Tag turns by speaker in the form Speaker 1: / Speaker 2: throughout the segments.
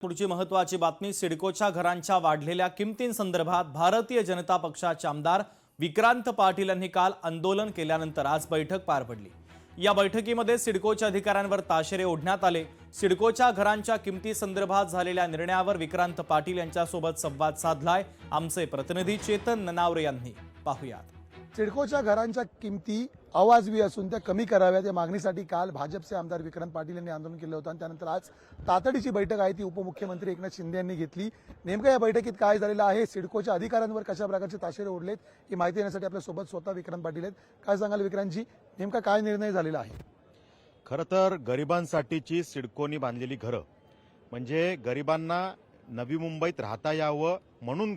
Speaker 1: पुढची महत्त्वाची बातमी, सिडकोच्या घरांच्या वाढलेल्या किमतींसंदर्भात भारतीय जनता पक्षाचे आमदार विक्रांत पाटील यांनी काल आंदोलन केल्यानंतर आज बैठक पार पडली। या बैठकीमध्ये सिडकोच्या अधिकाऱ्यांवर ताशेरे ओढण्यात आले। सिडकोच्या घरांच्या किमतीसंदर्भात झालेल्या निर्णयावर विक्रांत पाटील यांच्यासोबत संवाद साधलाय आमचे प्रतिनिधी चेतन ननावरे यांनी। पाहूयात।
Speaker 2: सिडकोच्या घरांच्या किमती अवाजवी असून त्या कमी कराव्यात या मागणीसाठी काल भाजपचे आमदार विक्रांत पाटील यांनी आंदोलन केलं होतं आणि त्यानंतर आज तातडीची बैठक आहे ती उपमुख्यमंत्री एकनाथ शिंदे यांनी घेतली। नेमकं या बैठकीत काय झालेलं आहे, सिडकोच्या अधिकाऱ्यांवर कशा प्रकारचे ताशेरे ओढलेत ही माहिती देण्यासाठी आपल्या सोबत स्वतः विक्रांत पाटील आहेत। काय सांगाल विक्रांतजी, नेमका काय निर्णय झालेला आहे?
Speaker 3: खरं तर गरिबांसाठीची सिडकोनी बांधलेली घरं म्हणजे गरिबांना नवी मुंबईत राहता यावं म्हणून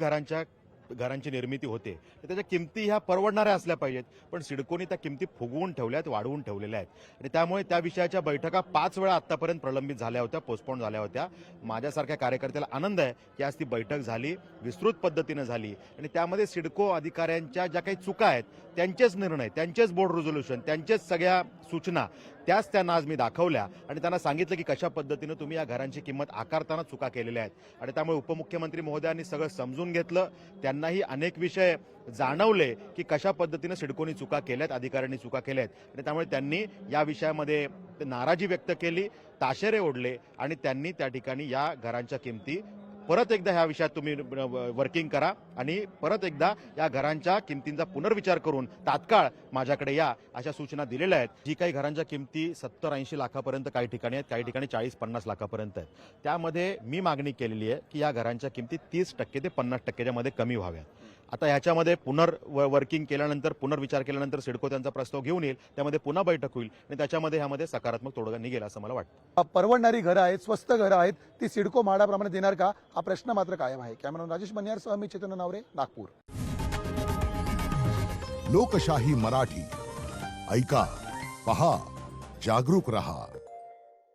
Speaker 3: घरांची निर्मिती होते। त्याच्या किमती ह्या परवडणाऱ्या असल्या पाहिजेत, पण सिडकोनी त्या किमती फुगवून ठेवल्यात, वाढवून ठेवलेल्या आहेत आणि त्यामुळे त्या विषयाच्या बैठका 5 वेळा आतापर्यंत प्रलंबित झाल्या होत्या, पोस्टपोन झाल्या होत्या। माझ्यासारख्या कार्यकर्त्याला आनंद आहे की आज ती बैठक झाली, विस्तृत पद्धतीने झाली आणि त्यामध्ये सिडको अधिकाऱ्यांच्या ज्या काही चुका आहेत त्यांचेच निर्णय, त्यांचेच बोर्ड रिझोल्युशन, त्यांचेच सगळ्या सूचना त्याच त्यांना आज मी दाखवल्या आणि त्यांना सांगितलं की कशा पद्धतीने तुम्ही या घरांची किंमत आकारताना चुका केलेल्या आहेत आणि त्यामुळे उपमुख्यमंत्री महोदयांनी सगळं समजून घेतलं। त्यांनाही अनेक विषय जाणवले की कशा पद्धतीने सिडकोनी चुका केल्यात, अधिकाऱ्यांनी चुका केल्यात आणि त्यामुळे त्यांनी या विषयामध्ये नाराजी व्यक्त केली, ताशेरे ओढले आणि त्यांनी त्या ठिकाणी या घरांच्या किमती परत एकदा ह्या विषयात तुम्ही वर्किंग करा आणि परत एकदा या घरांच्या किमतींचा पुनर्विचार करून तात्काळ माझ्याकडे या अशा सूचना दिलेल्या आहेत। जी काही घरांच्या किमती 70-80 लाखापर्यंत काही ठिकाणी आहेत, काही ठिकाणी 40-50 लाखापर्यंत आहेत, त्यामध्ये मी मागणी केलेली आहे की या घरांच्या किमती 30% ते 50%च्या मध्ये कमी व्हाव्यात। आता ह्याच्यामध्ये वर्किंग केल्यानंतर, पुनर्विचार केल्यानंतर सिडको त्यांचा प्रस्ताव घेऊन येईल, त्यामध्ये पुन्हा बैठक होईल आणि त्याच्यामध्ये ह्यामध्ये सकारात्मक तोडगा निघेल असं मला वाटतं।
Speaker 2: परवडणारी घरं आहेत, स्वस्त घरं आहेत, ती सिडको म्हाडाप्रमाणे देणार का हा प्रश्न मात्र कायम आहे। कॅमेरामन राजेश बनियारसह मी चेतन ननावरे, नागपूर।
Speaker 4: लोकशाही मराठी ऐका, पहा, जागरूक रहा।